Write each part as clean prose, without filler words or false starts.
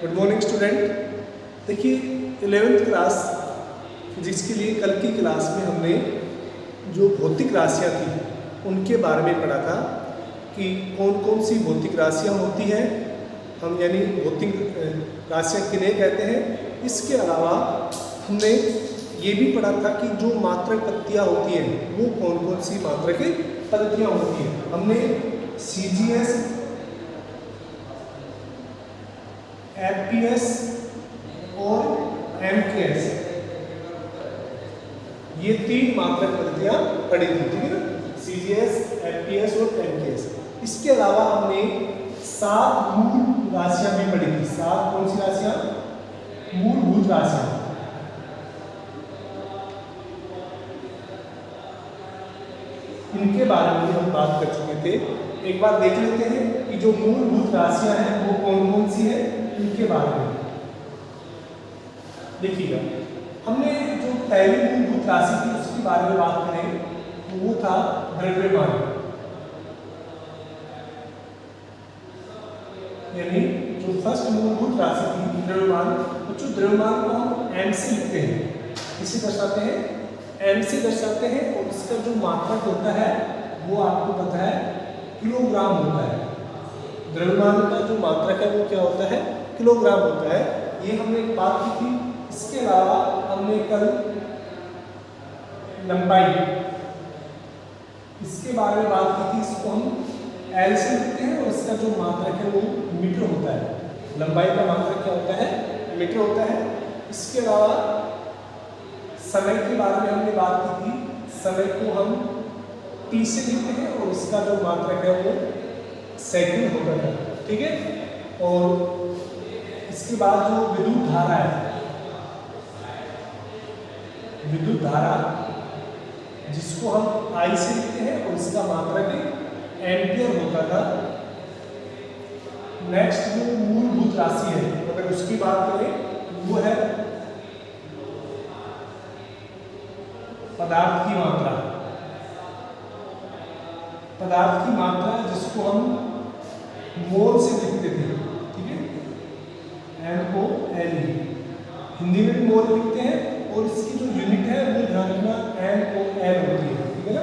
Good morning student. देखिए 11th class physics के लिए कल की क्लास में हमने जो भौतिक राशियाँ थी उनके बारे में पढ़ा था कि कौन कौन सी भौतिक राशियाँ होती हैं, हम यानी भौतिक राशियाँ किन्हें कहते हैं। इसके अलावा हमने ये भी पढ़ा था कि जो मात्रक पद्धतियाँ होती हैं वो कौन कौन सी मात्रक पद्धतियाँ होती हैं। हमने CGS, FPS और MKS ये तीन मात्रक पद्धतियाँ पढ़ी थी, ठीक है ना। CGS, FPS और MKS। इसके अलावा हमने 7 मूल राशियाँ भी पढ़ी थी। 7 कौन सी राशियाँ? मूलभूत राशियाँ। इनके बारे में हम बात कर चुके थे। एक बार देख लेते हैं कि जो मूलभूत राशियाँ हैं वो कौन कौन सी है, इनके बारे में देखिएगा। हमने जो पहली मूलभूत राशि थी उसके बारे में बात करें तो वो था द्रव्यमान, यानी जो फर्स्ट मूलभूत राशि थी द्रव्यमान। तो जो द्रव्यमान को हम m से लिखते हैं, इसे दर्शाते हैं m से दर्शाते हैं, और इसका जो मात्रक होता है वो आपको पता है किलोग्राम होता है। द्रव्यमान का जो मात्रक है वो क्या होता है? किलोग्राम होता है। ये हमने एक बात की थी। इसके अलावा हमने कल लंबाई, इसके बारे में बात की थी। इसको हम L से लिखते हैं और इसका जो मात्रक है वो मीटर होता है। लंबाई का मात्रक क्या होता है? मीटर होता है। इसके अलावा समय के बारे में हमने बात की थी। समय को हम T से लिखते हैं और इसका जो मात्रक है वो सेकंड होता है, ठीक है। और इसके बाद जो विद्युत धारा है, विद्युत धारा जिसको हम I से लिखते हैं और इसका मात्रक एम्पियर होता था। नेक्स्ट जो मूलभूत राशि है अगर उसकी बात करें वो है पदार्थ की मात्रा। पदार्थ की मात्रा जिसको हम मोल से लिखते थे, ठीक है, MOL। हिंदी में भी मोल लिखते हैं और इसकी जो यूनिट है वो ध्यान रखना MOL होती है, ठीक है ना।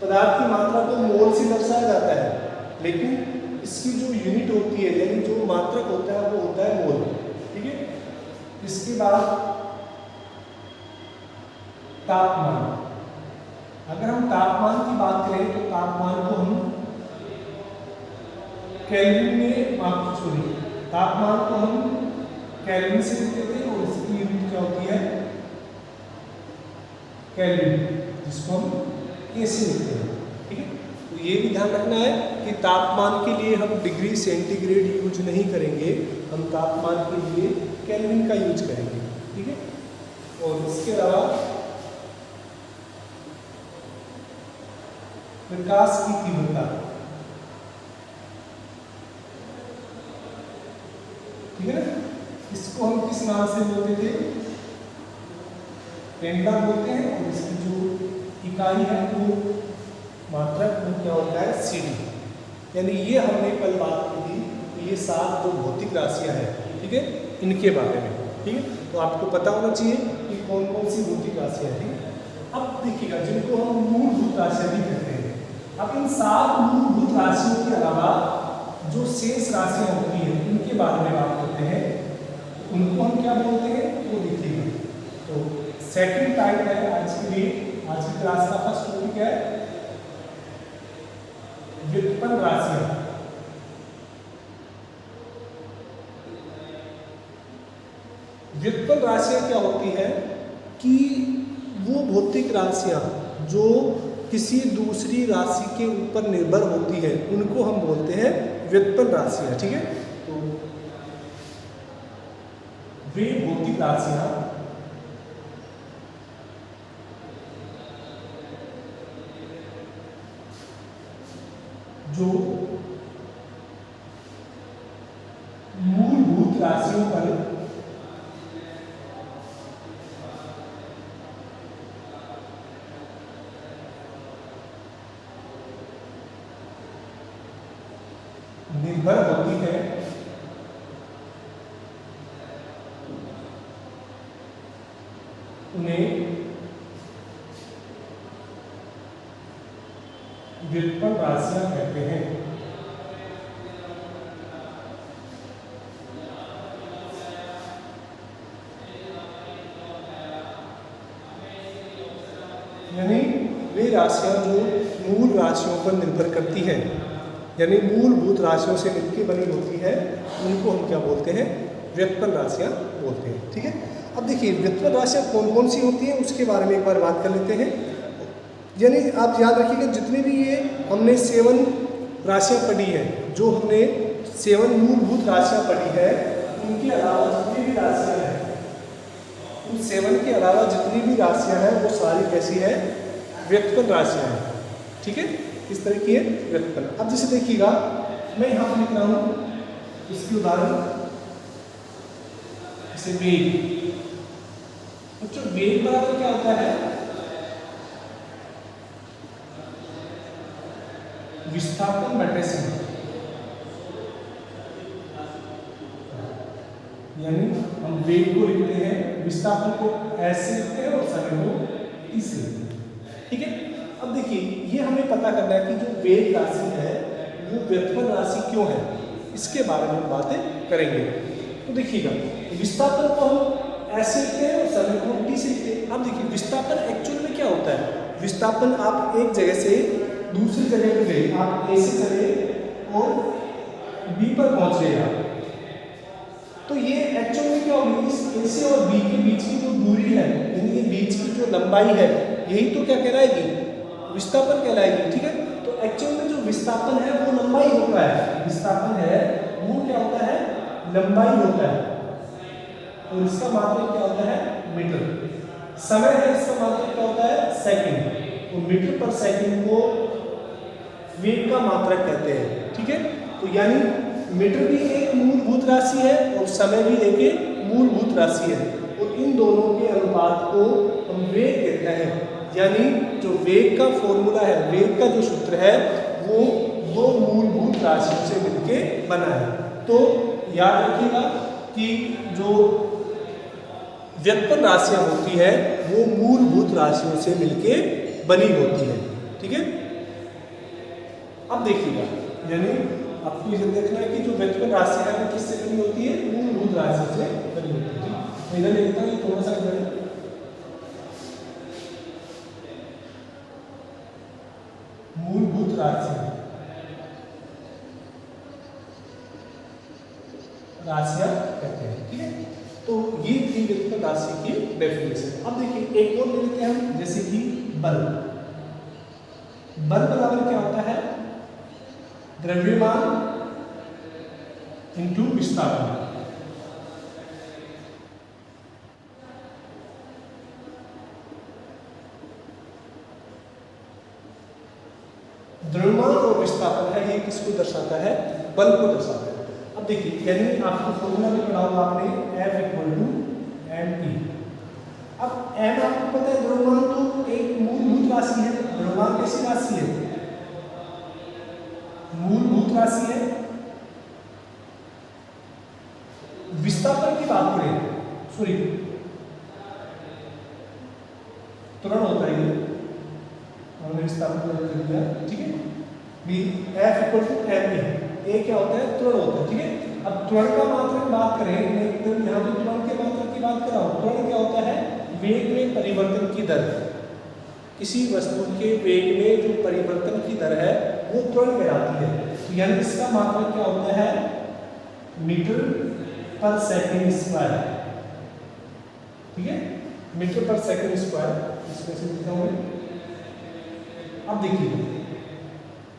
पदार्थ की मात्रा को मोल से दर्शाया जाता है, लेकिन इसकी जो यूनिट होती है यानी जो मात्रक होता है वो होता है मोल, ठीक है। इसके बाद तापमान। अगर हम तापमान की बात करें तो तापमान को हम केल्विन में तापमान को हम केल्विन से लिखते थे और इसकी यूनिट क्या होती है? केल्विन, जिसको हम A से लिखते हैं, ठीक है। तो ये भी ध्यान रखना है कि तापमान के लिए हम डिग्री सेंटीग्रेड यूज नहीं करेंगे, हम तापमान के लिए केल्विन का यूज करेंगे, ठीक है। और इसके अलावा प्रकाश की तीव्रता, ठीक है ना। इसको हम किस नाम से बोलते थे? लैम्डा बोलते हैं, और इसकी जो इकाई है वो मात्रक वो क्या होता है? CD। यानी ये हमने कल बात की थी कि ये 7 जो भौतिक राशियां हैं, ठीक है, इनके बारे में, ठीक है। तो आपको पता होना चाहिए कि कौन कौन सी भौतिक राशियां हैं। अब देखिएगा जिनको हम मूलभूत राशियां भी कहते हैं। अब इन 7 मूलभूत राशियों के अलावा जो शेष राशियां होती हैं उनके बारे में बात करते हैं। उनको हम क्या बोलते हैं वो देखिएगा। तो सेकंड टाइप है आज के लिए, आज की क्लास का फर्स्ट टॉपिक है व्युत्पन्न राशियां। व्युत्पन्न राशियां क्या होती है कि वो भौतिक राशियां जो किसी दूसरी राशि के ऊपर निर्भर होती है उनको हम बोलते हैं व्युत्पन्न राशियां, ठीक है। तो वे भौतिक राशियां जो मूलभूत राशियों पर निर्भर होती है व्युत्पन्न राशियां कहते हैं। यानी वे राशियां जो मूल राशियों पर निर्भर करती हैं, यानी मूलभूत राशियों से मिलकर बनी होती है, उनको हम क्या बोलते हैं? व्युत्पन्न राशियां बोलते हैं। ठीक है, अब देखिए व्युत्पन्न राशियां कौन कौन सी होती हैं उसके बारे में एक बार बात कर लेते हैं। यानी आप याद रखिएगा, जितने भी ये हमने 7 राशियां पढ़ी है, जो हमने 7 मूलभूत राशियां पढ़ी है, उनके अलावा जितनी भी राशियां हैं, उन 7 के अलावा जितनी भी राशियां हैं वो सारी कैसी है? व्युत्पन्न राशियां हैं। ठीक है, इस तरह की है व्युत्पन्न। अब जैसे देखिएगा, मैं यहाँ पर लिख रहा हूँ इसकी उदाहरण, जैसे वेग। बच्चों वेग बराबर क्या होता है? विस्थापन बटे समय। यानी हम वेग को लिखते हैं, विस्थापन को ऐसे लिखते हैं और समय को इसे लिखते हैं। ठीक है, अब देखिए ये हमें पता करना है कि जो वेग राशि है वो व्युत्पन्न राशि क्यों है, इसके बारे में हम बातें करेंगे। तो देखिएगा, विस्थापन को हम ऐसे लिखते हैं और समय को हम टी से लिखते हैं। अब देखिए विस्थापन एक्चुअल में क्या होता है? विस्थापन, आप एक जगह से दूसरी जगह पे गए, आप ए से चले और बी पर पहुंच गए आप, तो ये एक्चुअल में क्या होगी? इस ए से और बी के बीच की जो दूरी है, यानी कि बीच की जो लंबाई है, यही तो क्या कहलाएगी? विस्थापन कहलाएगी। ठीक है, तो एक्चुअल में जो विस्थापन है वो लंबाई होता है। विस्थापन है वो क्या होता है? लंबाई होता है, और इसका मात्रक क्या होता है? मीटर। समय है, इसका मात्रक क्या होता है? सेकंड। तो मीटर पर सेकंड को वेग का मात्रक कहते हैं। ठीक है, तो यानी मीटर भी एक मूलभूत राशि है और समय भी एक मूलभूत राशि है, और इन दोनों के अनुपात को हम वेग कहते हैं। यानी जो वेग का फॉर्मूला है, वेग का जो सूत्र है, वो 2 मूलभूत राशियों से मिलके बना है। तो याद रखिएगा कि जो व्युत्पन्न राशियां होती है वो मूलभूत राशियों से मिलके बनी होती है। ठीक है, अब देखिएगा, यानी आपको ये देखना है कि जो व्युत्पन्न राशि है वो किससे बनी होती है? मूलभूत राशि से बनी होती है। मैं इधर लिखता हूँ, थोड़ा सा इधर मूलभूत राशियां कहते हैं। ठीक है, तो ये थी व्युत्पन्न राशि की डेफिनेशन। अब देखिए एक और ले लेते हैं हम, जैसे कि बल। बल बराबर क्या होता है? द्रव्यमान इंटू विस्थापन। द्रव्यमान और विस्थापन है, ये किसको दर्शाता है? बल को दर्शाता है। अब देखिए, यानी आपको फॉर्मूला भी पढ़ा होगा आपने, F = mE। अब m आपको पता है, द्रव्यमान तो एक मूलभूत राशि है। द्रव्यमान कैसी राशि है? मूलभूत राशि है। विस्थापन की बात करें, सॉरी त्वरण होता है ये, हमने विस्थापन कर दिया। ठीक है, F = mE। ए क्या होता है? त्वरण होता है। ठीक है, अब त्वरण का मात्रक बात करें, मैं एकदम यहाँ पे त्वरण के मात्रक की बात कर रहा हूँ। त्वरण क्या होता है? वेग में परिवर्तन की दर। किसी वस्तु के वेग में जो परिवर्तन की दर है वो त्वरण कहलाती है। तो यानी इसका मात्रक क्या होता है? मीटर पर सेकंड स्क्वायर। ठीक है, मीटर पर सेकंड स्क्वायर, इसको ऐसे लिखता हूँ। अब देखिए,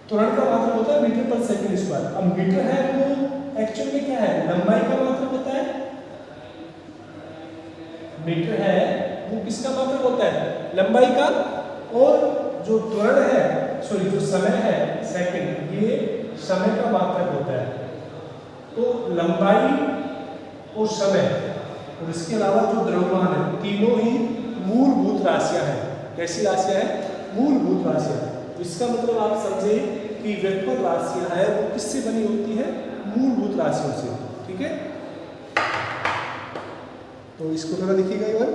त्वरण का मात्रक होता है मीटर पर सेकंड स्क्वायर। अब मीटर है वो एक्चुअल में क्या है? लंबाई का मात्रक होता है। मीटर है वो किसका मात्रक होता है? लंबाई का। और जो त्वरण है, सॉरी जो समय है सेकंड, ये समय का मात्रक होता है। तो लंबाई और समय और इसके अलावा जो द्रव्यमान है, तीनों ही मूलभूत राशियां हैं। कैसी राशियां हैं? मूलभूत राशियां। तो इसका मतलब आप समझे कि व्युत्पन्न राशियां है वो किससे बनी होती है? मूलभूत राशियों से। ठीक है, तो इसको थोड़ा लिखिएगा एक बार।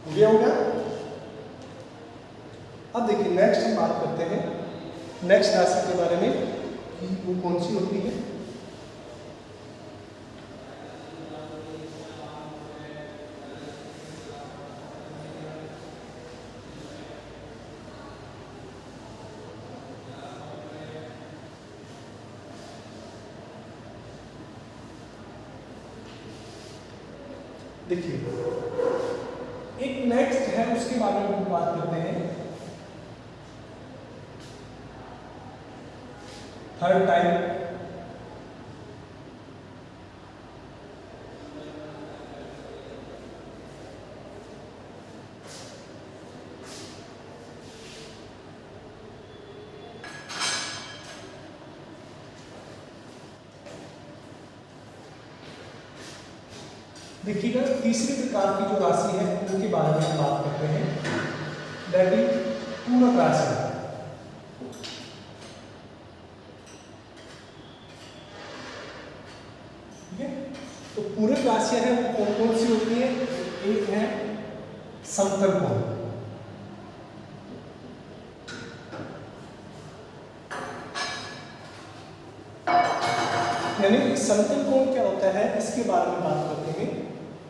ये हो गया। अब देखिए नेक्स्ट हम बात करते हैं नेक्स्ट राशि के बारे में कि वो कौन सी होती है। देखिए एक नेक्स्ट है उसके बारे में हम बात करते हैं। थर्ड टाइम देखिएगा तीसरी प्रकार की जो राशि है उनके बारे में हम बात करते हैं, दैट इज पूरक राशि। ठीक है, तो पूरक राशियां हैं वो कौन कौन सी होती है। एक है समतल कोण, यानी समतल कोण क्या होता है इसके बारे में बात करते हैं।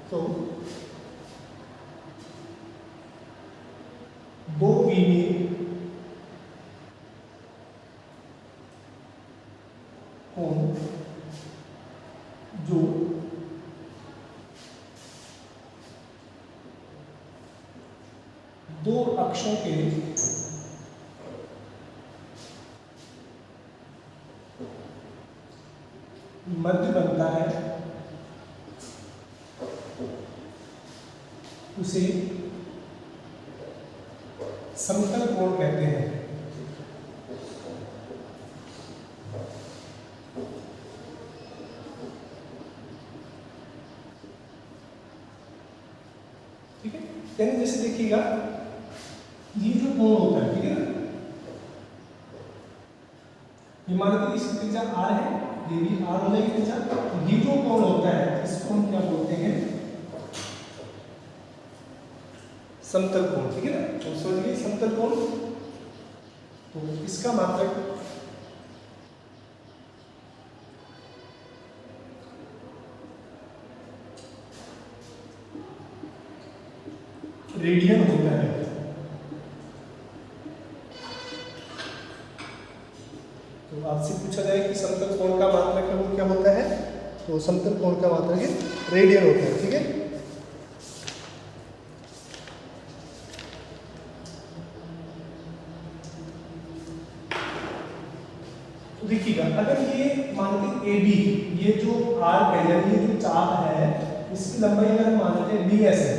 तो दो विमीय कोण जो दो अक्षों के मध्य बनता है उसे समतल कोण कहते हैं। ठीक है, यानी जैसे देखिएगा ये जो कोण होता है, ठीक है ना, ये मान लीजिए इसकी त्रिज्या r है, ये भी r हो जाएगी त्रिज्या। तो ये जो कोण होता है इसको हम क्या बोलते हैं, समतल कोण। ठीक है ना, तो समझिए समतल कोण, तो इसका मात्रक रेडियन होता है। तो आपसे पूछा जाए कि समतल कोण का मात्रक है वो क्या होता है, तो समतल कोण का मात्रक है रेडियन होता है। ठीक है, तो देखिएगा अगर ये मानते ए बी, ये जो आर्क है यानी ये जो चाप है इसकी लंबाई अगर हम मानते हैं ds है,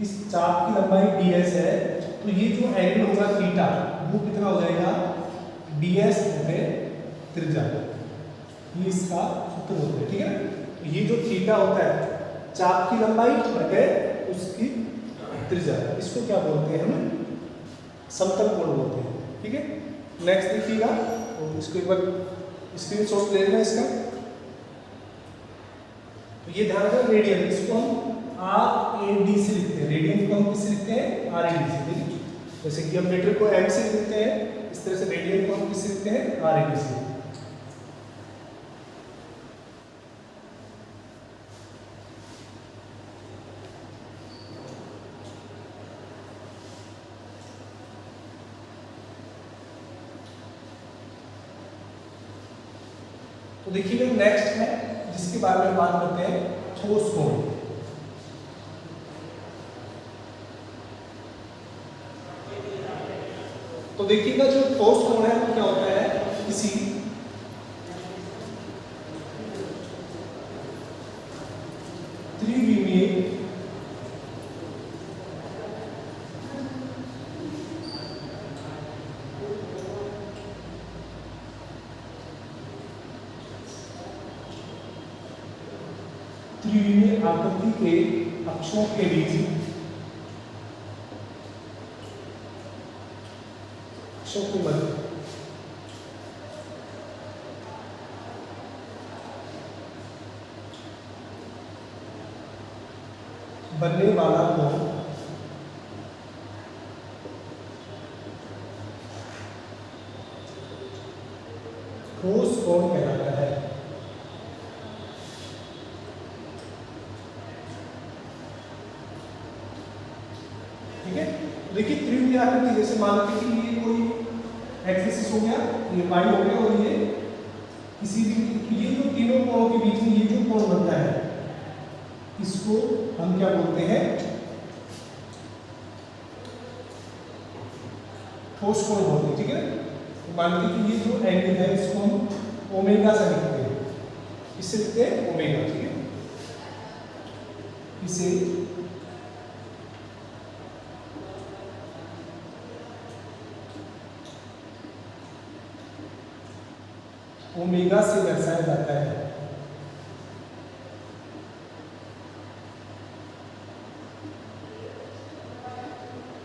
इस चाप की लंबाई ds है, तो ये जो एंगल होगा थीटा वो कितना हो जाएगा ds बटे त्रिज्या, ये इसका सूत्र होता है। ठीक है, तो ये जो थीटा होता है चाप की लंबाई बटे उसकी त्रिज्या, इसको क्या बोलते हैं हम, समतल कोण बोलते हैं। ठीक है, नेक्स्ट देखिएगा, तो इसको एक बार स्क्रीनशॉट ले लेना इसका। तो ये ध्यान रखना रेडियन, इसको हम RAD से लिखते हैं, रेडियन को हम किससे लिखते हैं RAD से। ठीक है, जैसे कि हम मीटर को m से लिखते हैं, इस तरह से रेडियन को हम किससे लिखते हैं RAD से। तो देखिए नेक्स्ट है जिसके बारे में बात करते हैं ठोस कोण। तो देखिएगा जो ठोस कोण है वो क्या होता है, किसी त्रिविमीय आकृति के अक्षों के बीच अक्षों के मध्य बनने वाला कोण ठीक है। तो देखिए त्रिभुज आकृति, जैसे मान लीजिए कि ये कोई एक्सिस हो गया, ये वाई हो गया, और ये किसी भी ये जो तीनों कोणों के बीच में ये जो कोण बनता है इसको हम क्या बोलते हैं, ठोस कोण बोलते हैं, ठीक है। तो मान लीजिए कि ये जो एंगल है इसको हम ओमेगा से लिखते हैं, इससे लिखते हैं ओमेगा, ठीक है। इसे ओमेगा से दर्शाया जाता है,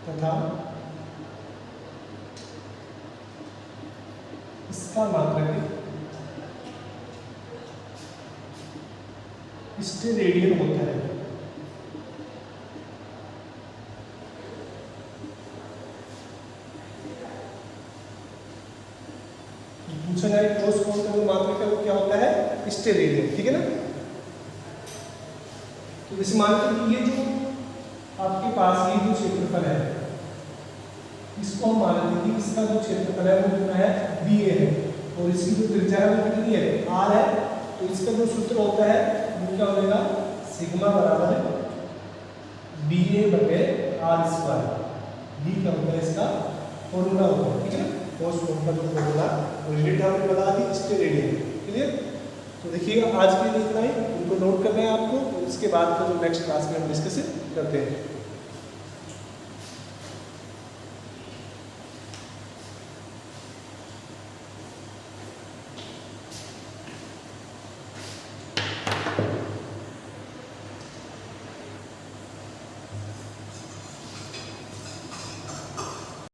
तथा इसका मात्रक स्टेरेडियन होता है। पूछा जाए ठोस कोण का जो मात्रक है वो क्या होता है, स्टेरेडियन, ठीक है ना। तो जैसे मान लीजिए कि ये जो आपके पास ये जो क्षेत्रफल है इसको हम मान लेते हैं कि इसका जो क्षेत्रफल है वो कितना है, बी ए है, और इसकी जो त्रिज्या है वो कितनी है, आर है। तो इसका जो सूत्र होता है वो क्या हो जाएगा, सिग्मा बराबर बी ए बटे आर स्क्वायर। बी क्या होता है, इसका फॉर्मूला होता है, ठीक है ना। ठोस कोण का जो फॉर्मूला यूनिट हमने बता दी, स्टेरेडियन, क्लियर। तो देखिएगा आज के लिए इतना ही, उनको नोट करना है आपको, और इसके बाद का जो नेक्स्ट क्लास में हम डिस्कस करते हैं।